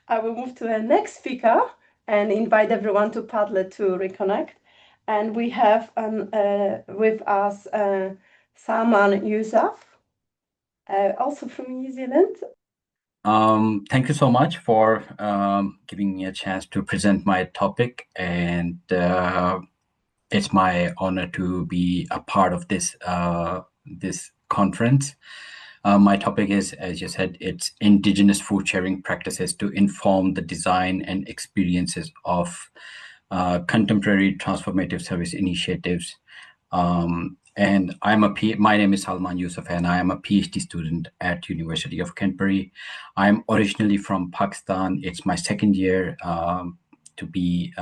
I will move to the next speaker and invite everyone to Padlet to reconnect. And we have with us Salman Yousaf, also from New Zealand. Thank you so much for giving me a chance to present my topic, and it's my honor to be a part of this conference. My topic is, as you said, it's Indigenous food sharing practices to inform the design and experiences of contemporary transformative service initiatives. And my name is Salman Yousaf, and I am a PhD student at University of Canterbury. I'm originally from Pakistan. It's my second year to be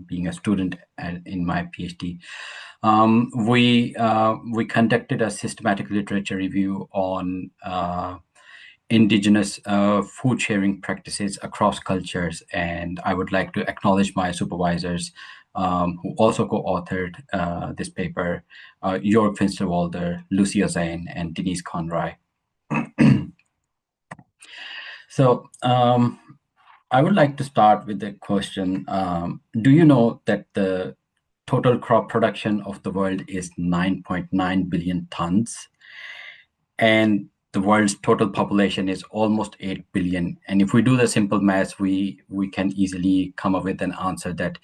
being a student in my PhD. We conducted a systematic literature review on Indigenous food sharing practices across cultures, and I would like to acknowledge my supervisors who also co-authored this paper, Jörg Finsterwalder, Lucia Zane, and Denise Conroy. So I would like to start with the question, do you know that the total crop production of the world is 9.9 billion tons? And the world's total population is almost 8 billion. And if we do the simple math, we can easily come up with an answer that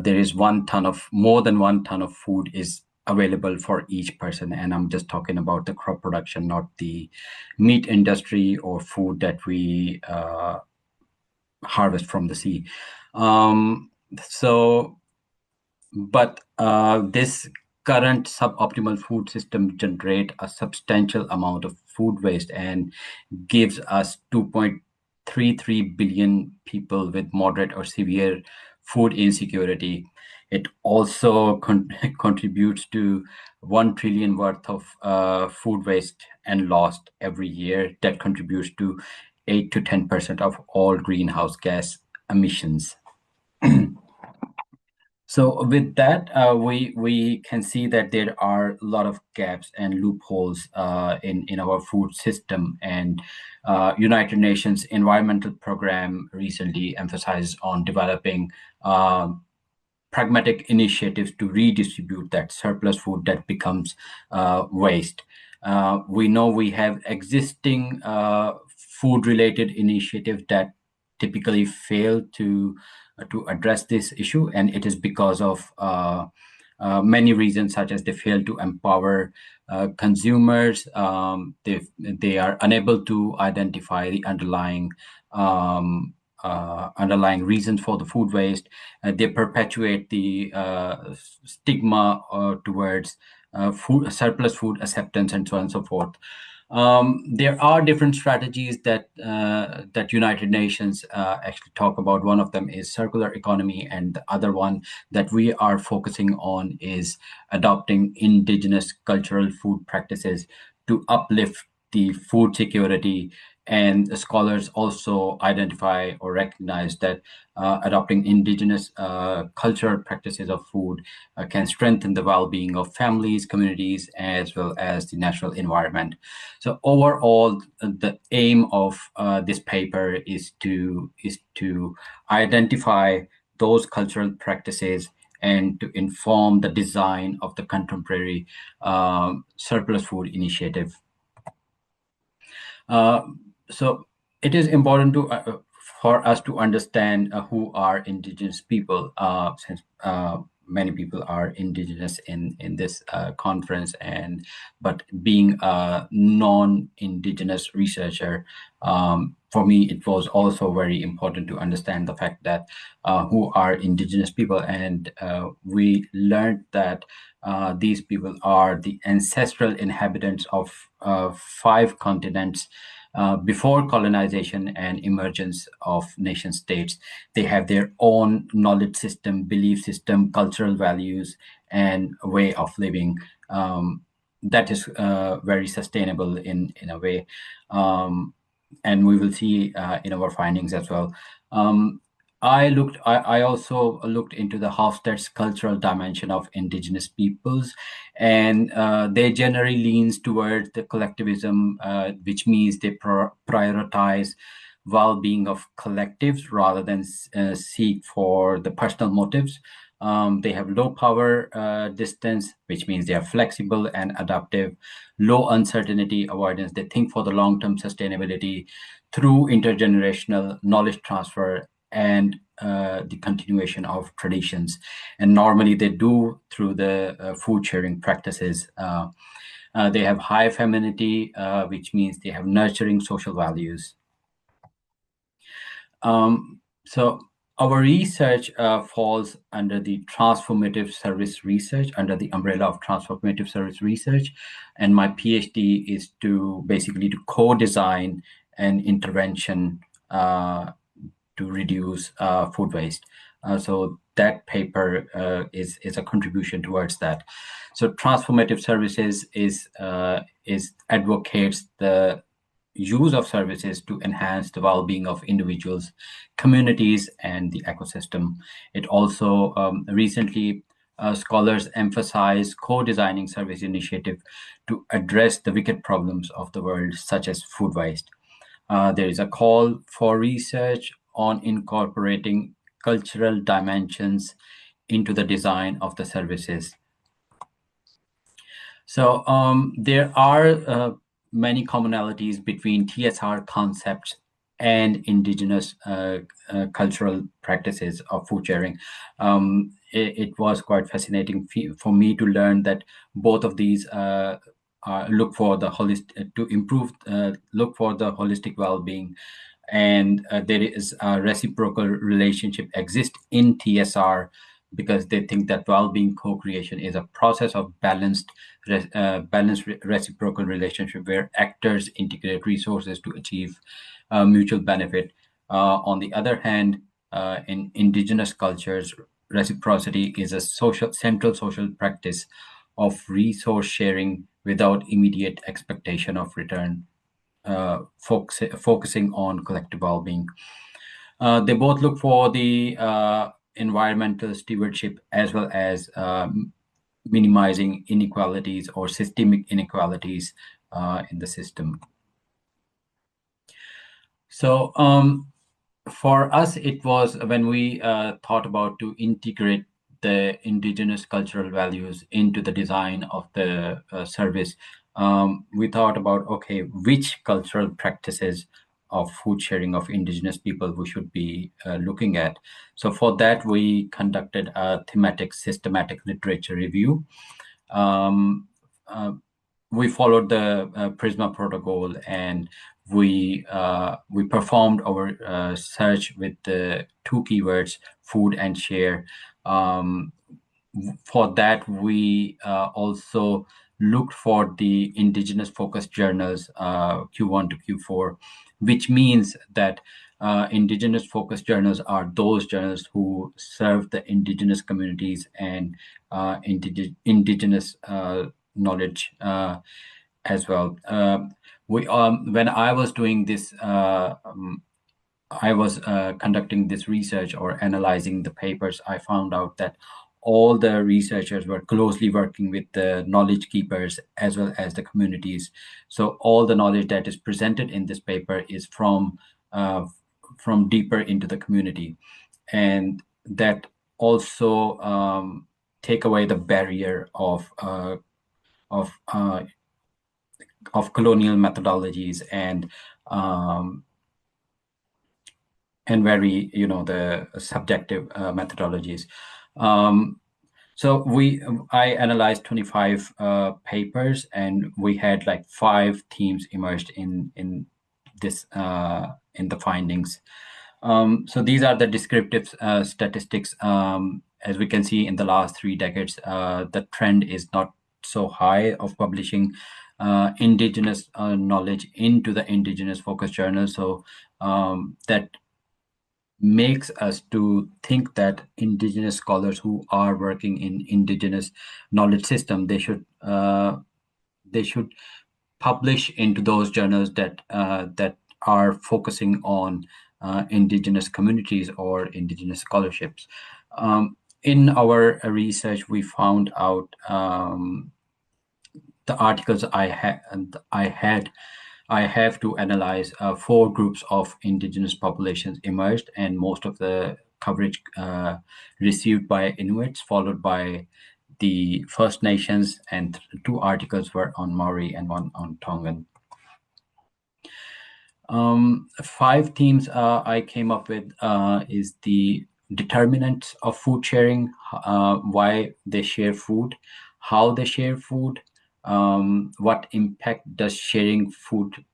there is more than 1 ton of food is available for each person. And I'm just talking about the crop production, not the meat industry or food that we harvest from the sea. But this current suboptimal food system generate a substantial amount of food waste and gives us 2.33 billion people with moderate or severe food insecurity. It also contributes to 1 trillion worth of food waste and lost every year. That contributes to 8 to 10% of all greenhouse gas emissions. So with that, we can see that there are a lot of gaps and loopholes in our food system. And United Nations Environmental Program recently emphasizes on developing pragmatic initiatives to redistribute that surplus food that becomes waste. We know we have existing food-related initiatives that typically fail to address this issue, and it is because of many reasons, such as they fail to empower consumers. They are unable to identify the underlying reasons for the food waste. They perpetuate the stigma towards surplus food acceptance, and so on and so forth. There are different strategies that United Nations actually talk about. One of them is circular economy, and the other one that we are focusing on is adopting indigenous cultural food practices to uplift the food security. And the scholars also identify or recognize that adopting indigenous cultural practices of food can strengthen the well-being of families, communities, as well as the natural environment. So overall, the aim of this paper is to identify those cultural practices and to inform the design of the contemporary surplus food initiative. So it is important for us to understand who are indigenous people, since many people are indigenous in this conference, but being a non-indigenous researcher, for me it was also very important to understand the fact that who are indigenous people, and we learned that these people are the ancestral inhabitants of 5 continents. Before colonization and emergence of nation states, they have their own knowledge system, belief system, cultural values, and way of living that is very sustainable in a way. And we will see in our findings as well. I also looked into the Hofstede's cultural dimension of indigenous peoples, and they generally leans towards the collectivism, which means they prioritize well-being of collectives rather than seek for the personal motives. They have low power distance, which means they are flexible and adaptive, low uncertainty avoidance. They think for the long-term sustainability through intergenerational knowledge transfer and the continuation of traditions. And normally they do through the food sharing practices. They have high femininity, which means they have nurturing social values. So our research falls under the transformative service research, under the umbrella of transformative service research. And my PhD is to basically to co-design an intervention to reduce food waste. So that paper is a contribution towards that. So transformative services is advocates the use of services to enhance the well-being of individuals, communities, and the ecosystem. It also recently scholars emphasize co-designing service initiative to address the wicked problems of the world, such as food waste. There is a call for research on incorporating cultural dimensions into the design of the services. So there are many commonalities between TSR concepts and indigenous cultural practices of food sharing. It was quite fascinating for me to learn that both of these look for the holistic to improve, look for the holistic well-being, and there is a reciprocal relationship exist in TSR because they think that well-being co-creation is a process of balanced reciprocal relationship where actors integrate resources to achieve mutual benefit. On the other hand, in indigenous cultures, reciprocity is a central social practice of resource sharing without immediate expectation of return, focusing on collective well-being. They both look for the environmental stewardship as well as minimizing inequalities or systemic inequalities in the system. So for us, it was when we thought about to integrate the indigenous cultural values into the design of the service. We thought about, okay, which cultural practices of food sharing of indigenous people we should be looking at. So for that, we conducted a thematic systematic literature review. We followed the Prisma protocol, and we performed our search with the two keywords, food and share. For that, we also looked for the indigenous focused journals, Q1 to Q4, which means that indigenous focused journals are those journals who serve the indigenous communities and indigenous knowledge as well. When I was doing this, I was conducting this research or analyzing the papers, I found out that all the researchers were closely working with the knowledge keepers as well as the communities. So all the knowledge that is presented in this paper is from deeper into the community, and that also take away the barrier of colonial methodologies and very, the subjective methodologies. So I analyzed 25 papers, and we had like 5 teams immersed in this in the findings. So these are the descriptive statistics. As we can see, in the last 3 decades, the trend is not so high of publishing indigenous knowledge into the indigenous focus journals. So that makes us to think that indigenous scholars who are working in indigenous knowledge system, they should publish into those journals that are focusing on indigenous communities or indigenous scholarships. In our research, we found out the articles I had I have to analyze four groups of indigenous populations emerged, and most of the coverage received by Inuits, followed by the First Nations, and two articles were on Maori and one on Tongan. Five themes I came up with is the determinants of food sharing, why they share food, how they share food, what impact does sharing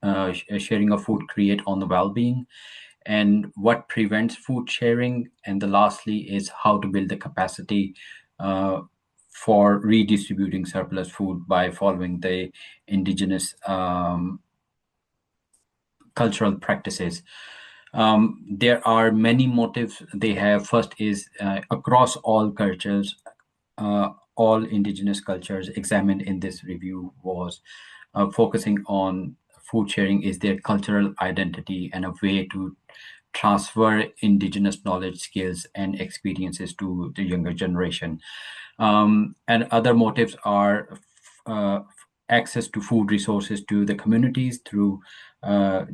of food create on the well-being, and what prevents food sharing, and the lastly is how to build the capacity for redistributing surplus food by following the indigenous cultural practices. There are many motives they have. First is across all cultures, all indigenous cultures examined in this review was focusing on food sharing is their cultural identity and a way to transfer indigenous knowledge, skills, and experiences to the younger generation. And other motives are access to food resources to the communities through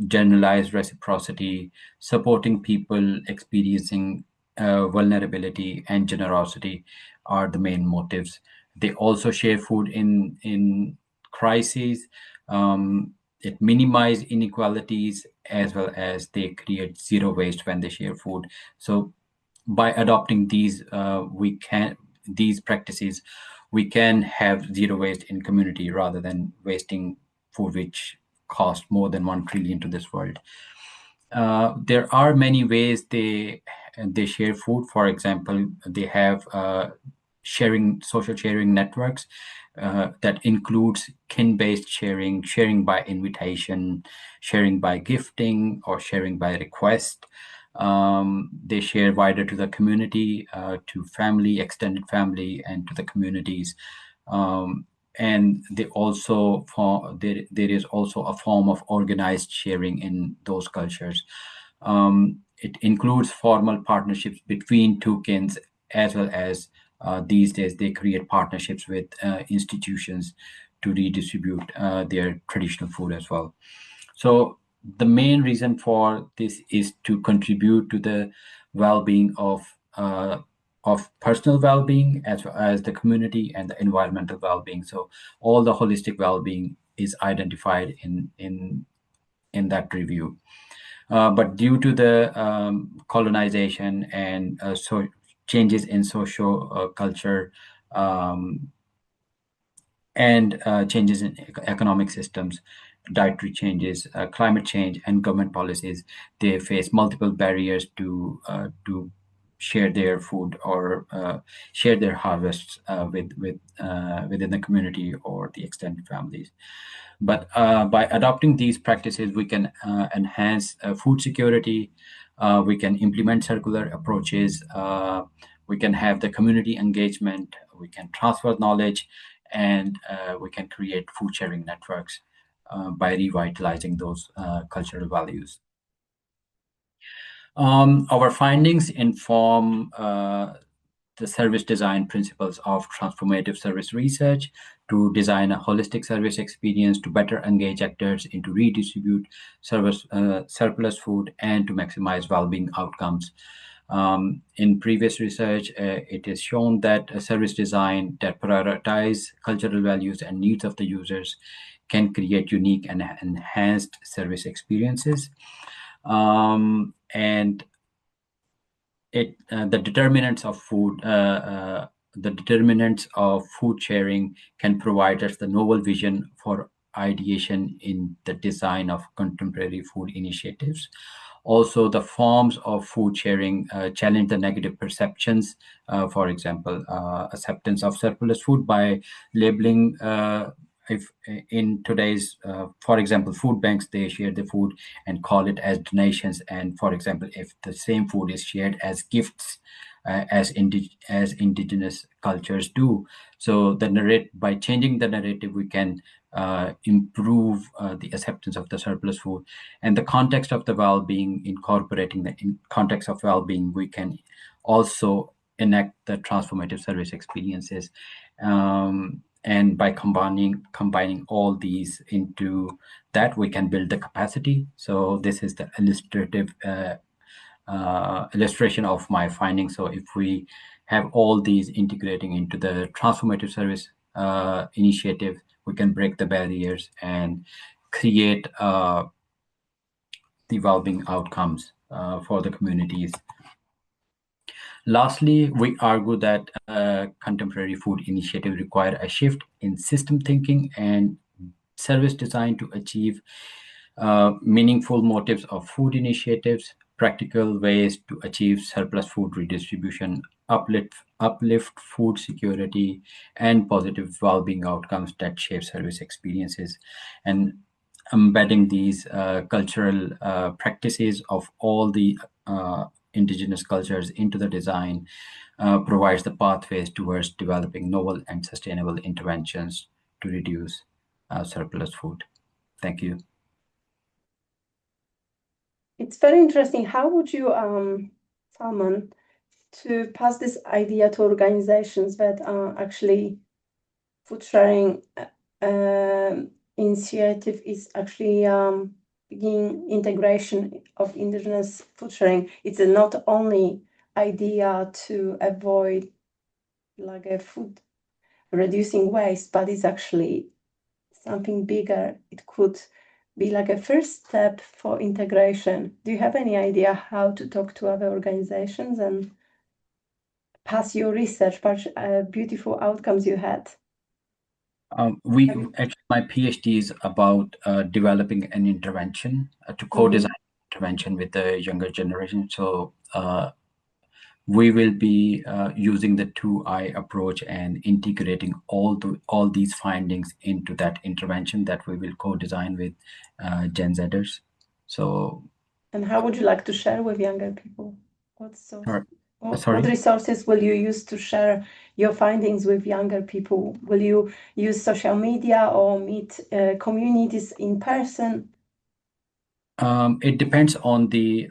generalized reciprocity, supporting people experiencing vulnerability and generosity are the main motives. They also share food in crises. It minimize inequalities as well as they create zero waste when they share food. So by adopting these practices, we can have zero waste in community rather than wasting food which cost more than 1 trillion to this world. There are many ways they share food. For example, they have social sharing networks that includes kin-based sharing, sharing by invitation, sharing by gifting, or sharing by request. They share wider to the community, to family, extended family, and to the communities. And there is also a form of organized sharing in those cultures. It includes formal partnerships between two kins, as well as these days they create partnerships with institutions to redistribute their traditional food as well. So the main reason for this is to contribute to the well-being of personal well-being as well as the community and the environmental well-being. So all the holistic well-being is identified in that review. But due to the colonization and so changes in social culture and changes in economic systems, dietary changes, climate change, and government policies, they face multiple barriers to share their food or share their harvests within the community or the extended families. But by adopting these practices, we can enhance food security. We can implement circular approaches. We can have the community engagement. We can transfer knowledge, and we can create food sharing networks by revitalizing those cultural values. Our findings inform the service design principles of transformative service research to design a holistic service experience to better engage actors and to redistribute surplus food and to maximize well-being outcomes. In previous research, it is shown that a service design that prioritize cultural values and needs of the users can create unique and enhanced service experiences. And the determinants of food sharing can provide us the novel vision for ideation in the design of contemporary food initiatives. Also, the forms of food sharing challenge the negative perceptions. For example, acceptance of surplus food by labeling. If in today's, for example, food banks, they share the food and call it as donations. And for example, if the same food is shared as gifts, as indigenous cultures do, so by changing the narrative, we can improve the acceptance of the surplus food and the context of the well-being. Incorporating the context of well-being, we can also enact the transformative service experiences. and by combining all these into that, we can build the capacity. So this is the illustrative illustration of my findings. So if we have all these integrating into the transformative service initiative, we can break the barriers and create the well-being outcomes for the communities. Lastly, we argue that contemporary food initiatives require a shift in system thinking and service design to achieve meaningful motives of food initiatives, practical ways to achieve surplus food redistribution, uplift food security, and positive well-being outcomes that shape service experiences, and embedding these cultural practices of all the indigenous cultures into the design provides the pathways towards developing novel and sustainable interventions to reduce surplus food. Thank you. It's very interesting. How would you, Salman, to pass this idea to organizations that are actually food sharing initiative is actually beginning integration of indigenous food sharing? It's not only idea to avoid like a food reducing waste, but it's actually something bigger. It could be like a first step for integration. Do you have any idea how to talk to other organizations and pass your research, beautiful outcomes you had? Actually, my PhD is about developing an intervention to co-design intervention with the younger generation. So we will be using the 2I approach and integrating all these findings into that intervention that we will co-design with Gen Zers. So, and how would you like to share with younger people? What sorry? resources will you use to share your findings with younger people? Will you use social media or meet communities in person? It depends on the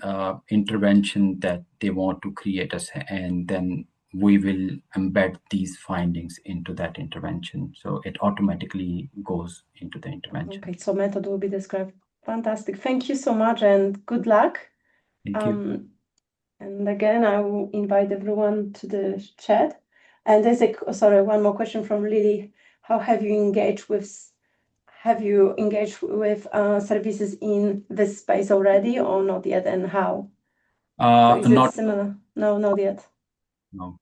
intervention that they want to create us, and then we will embed these findings into that intervention. So it automatically goes into the intervention. Okay, so method will be described. Fantastic. Thank you so much and good luck. Thank you. And again, I will invite everyone to the chat. And there's one more question from Lily. How have you engaged with services in this space already or not yet, and how? So is it similar? No, not yet. No.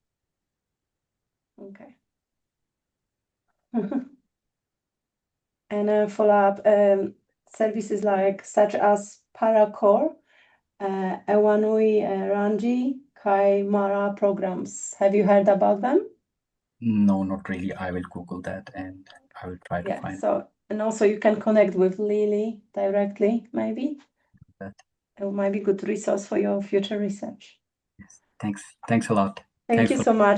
Okay. And follow-up services such as Paracore, Ewanui Ranji, Kai Mara programs. Have you heard about them? No, not really. I will Google that and I will try to find and also you can connect with Lily directly, maybe. that. It might be a good resource for your future research. Yes. Thanks a lot. Thank you so much.